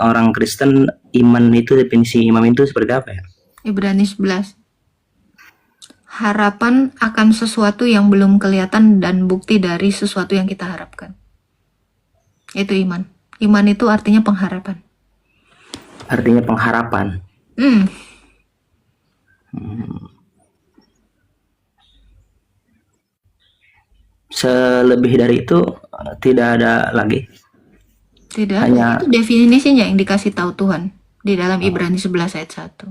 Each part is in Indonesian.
orang Kristen, iman itu, definisi iman itu seperti apa ya? Ibrani 11. Harapan akan sesuatu yang belum kelihatan dan bukti dari sesuatu yang kita harapkan. Itu iman. Iman itu artinya pengharapan. Artinya pengharapan. Selebih dari itu tidak ada lagi. Tidak, Hanya itu definisinya yang dikasih tahu Tuhan di dalam Ibrani 11 ayat 1.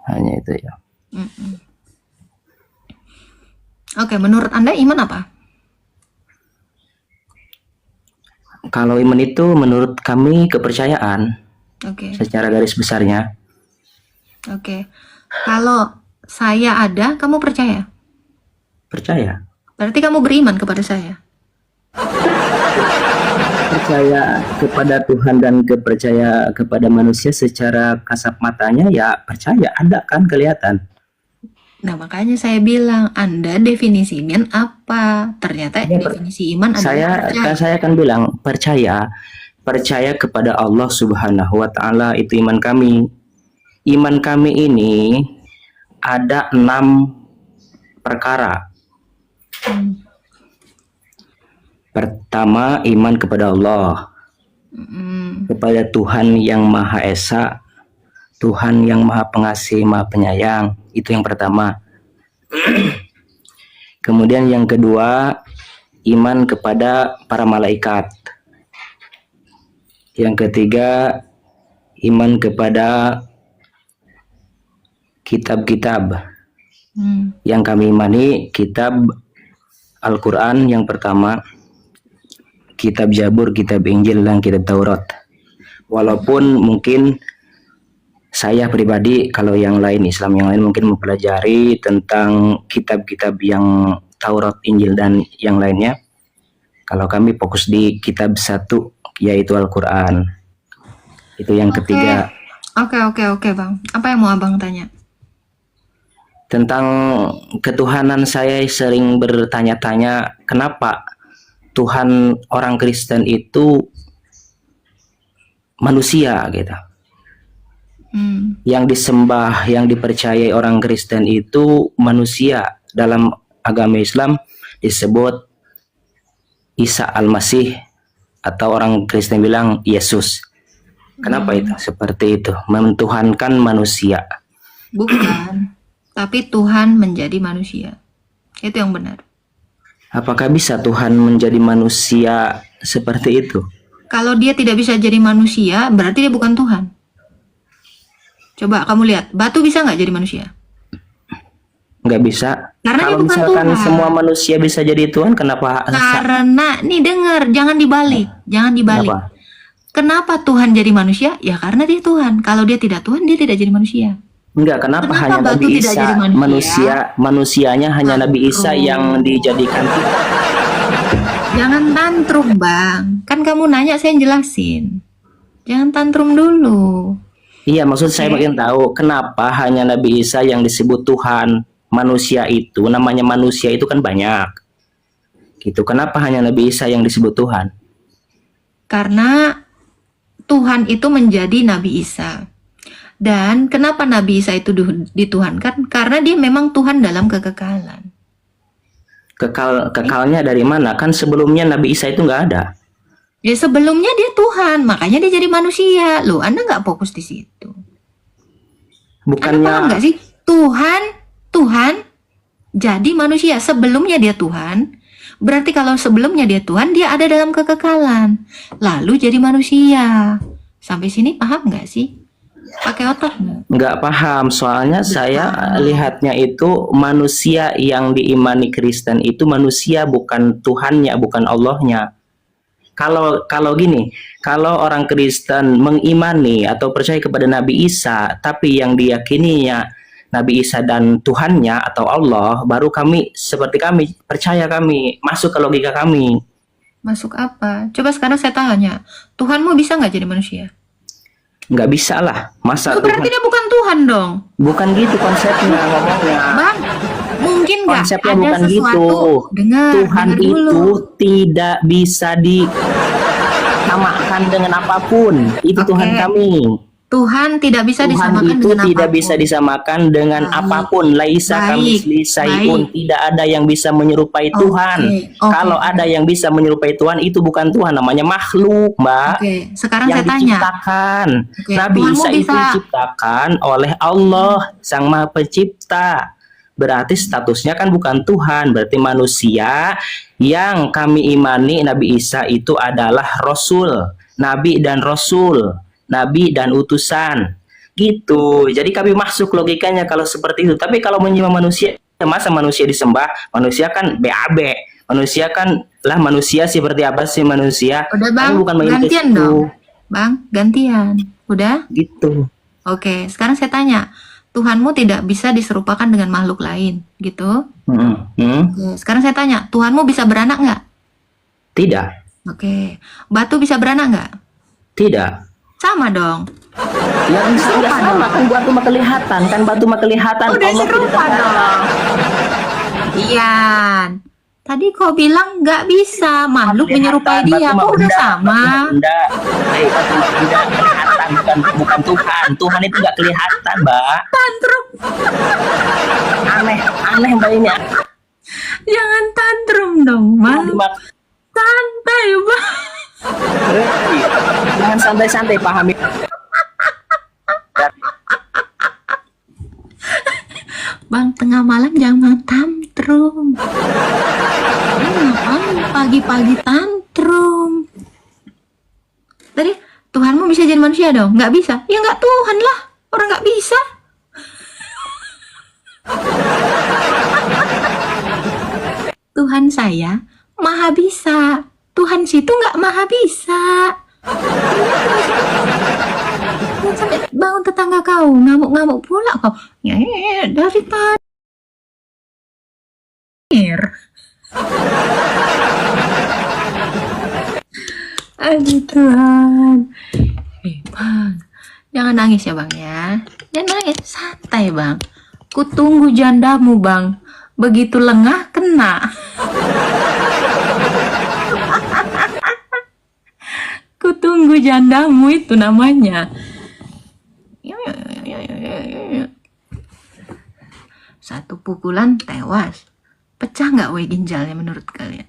hanya itu ya. Oke, menurut Anda iman apa? Kalau iman itu menurut kami kepercayaan Oke. secara garis besarnya. Oke. Kalau saya ada, kamu percaya? Percaya. Berarti kamu beriman kepada saya. Percaya kepada Tuhan dan percaya kepada manusia secara kasat matanya ya percaya, ada kan kelihatan. Nah, makanya saya bilang, Anda definisi iman apa? Ternyata Ya, definisi iman adalah percaya. Saya akan bilang percaya kepada Allah Subhanahu wa Ta'ala, itu iman kami. Iman kami ini ada 6 perkara. Pertama, iman kepada Allah, kepada Tuhan yang Maha Esa, Tuhan yang Maha Pengasih, Maha Penyayang. Itu yang pertama. Kemudian yang kedua, iman kepada para malaikat. Yang ketiga, iman kepada kitab-kitab. Yang kami imani kitab Al-Quran yang pertama, kitab Zabur, kitab Injil, dan kitab Taurat. Walaupun mungkin saya pribadi, kalau yang lain, Islam yang lain mungkin mempelajari tentang kitab-kitab yang Taurat, Injil, dan yang lainnya. Kalau kami fokus di kitab satu, yaitu Al-Quran. Itu yang ketiga. Oke, Bang. Apa yang mau Abang tanya? Tentang ketuhanan, saya sering bertanya-tanya kenapa Tuhan orang Kristen itu manusia gitu. Yang disembah, yang dipercayai orang Kristen itu manusia. Dalam agama Islam disebut Isa Al-Masih, atau orang Kristen bilang Yesus. Kenapa itu seperti itu? Mentuhankan manusia. Bukan. Tapi Tuhan menjadi manusia. Itu yang benar. Apakah bisa Tuhan menjadi manusia seperti itu? Kalau dia tidak bisa jadi manusia, berarti dia bukan Tuhan. Coba kamu lihat, batu bisa nggak jadi manusia? Nggak bisa. Karena kalau dia bukan misalkan Tuhan. semua manusia bisa jadi Tuhan, kenapa? Karena, nih dengar, jangan dibalik. Kenapa? Kenapa Tuhan jadi manusia? Ya karena dia Tuhan. Kalau dia tidak Tuhan, dia tidak jadi manusia. Enggak, kenapa hanya batu Nabi tidak Isa? jadi manusia? Manusianya hanya Nabi Isa yang dijadikan Tuhan. Jangan tantrum, Bang. Kan kamu nanya, saya jelasin. Jangan tantrum dulu. Iya, maksud saya ingin tahu kenapa hanya Nabi Isa yang disebut Tuhan. Manusia itu, namanya manusia itu kan banyak. Gitu. Kenapa hanya Nabi Isa yang disebut Tuhan? Karena Tuhan itu menjadi Nabi Isa. Dan kenapa Nabi Isa itu dituhankan? Karena dia memang Tuhan dalam kekekalan. Kekalnya dari mana? Kan sebelumnya Nabi Isa itu nggak ada. Ya sebelumnya dia Tuhan, makanya dia jadi manusia. Loh, Anda nggak fokus di situ. Bukannya Anda paham nggak sih? Tuhan jadi manusia. Sebelumnya dia Tuhan. Berarti kalau sebelumnya dia Tuhan, dia ada dalam kekekalan. Lalu jadi manusia. Sampai sini paham nggak sih? Pakai otak nggak? Nggak paham, soalnya saya lihatnya itu manusia yang diimani Kristen itu manusia, bukan Tuhannya, bukan Allahnya. Kalau gini, kalau orang Kristen mengimani atau percaya kepada Nabi Isa, tapi yang diyakininya Nabi Isa dan Tuhannya atau Allah, baru seperti kami percaya, kami masuk ke logika kami. Masuk apa? Coba sekarang saya tanya, Tuhanmu bisa nggak jadi manusia? Nggak bisa lah, masa berarti dia bukan Tuhan dong? Bukan gitu konsepnya ngomongnya. Bang, mungkin nggak Konsepnya ada bukan sesuatu. gitu. Dengar Tuhan dulu. itu tidak bisa samakan dengan apapun. Itu Oke. Tuhan kami. Tuhan tidak bisa Tuhan disamakan itu dengan tidak apapun. bisa disamakan dengan Baik. apapun. Laisa Baik. kamitsli syai'un. Baik. Tidak ada yang bisa menyerupai Oke. Tuhan. Oke. Kalau ada yang bisa menyerupai Tuhan, itu bukan Tuhan, namanya makhluk, Mbak. Oke, sekarang Yang saya tanya. diciptakan. Oke, Nabi Tuhanmu Isa itu bisa diciptakan oleh Allah, Sang Maha Pencipta. Berarti statusnya kan bukan Tuhan, berarti manusia. Yang kami imani Nabi Isa itu adalah Rasul, Nabi dan Rasul, Nabi dan utusan. Gitu. Jadi kami masuk logikanya kalau seperti itu. Tapi kalau menyembah manusia, masa manusia disembah? Manusia kan BAB. Manusia kan lah manusia seperti apa sih manusia? Udah Kami Bang, bukan main ke gantian situ. dong. Bang, gantian. Udah? Gitu. Oke, sekarang saya tanya. Tuhanmu tidak bisa diserupakan dengan makhluk lain, gitu? Oke, sekarang saya tanya. Tuhanmu bisa beranak nggak? Tidak. Oke. Batu bisa beranak nggak? Tidak. Sama dong. Ya nggak sama kan batu mah kelihatan kan batu mah kelihatan. Udah Allah serupa tidak dong. Ian. Tadi kau bilang nggak bisa makhluk menyerupai dia. Kok udah sama? Benda. Batu mah benda kelihatan bukan Tuhan. Tuhan itu nggak kelihatan, Mbak. Tantrum. Aneh Mbak ini. Jangan tantrum dong, Bang. Santai, Bang. Jangan santai-santai pahami. Bang, tengah malam jangan tantrum. Ngapain pagi-pagi tantrum? Tadi Tuhanmu bisa jadi manusia dong? Nggak bisa? Ya nggak Tuhan lah. Orang nggak bisa. Tuhan saya maha bisa. Tuhan situ nggak maha bisa. Jangan sampai bangun tetangga kau ngamuk-ngamuk pula kau. Dari tadi. Aduh Tuhan. Bang, jangan nangis ya Bang ya. Jangan nangis, santai Bang. Ku tunggu jandamu Bang. Begitu lengah kena. Ku tunggu jandamu itu namanya. Satu pukulan tewas. Pecah nggak we ginjalnya menurut kalian?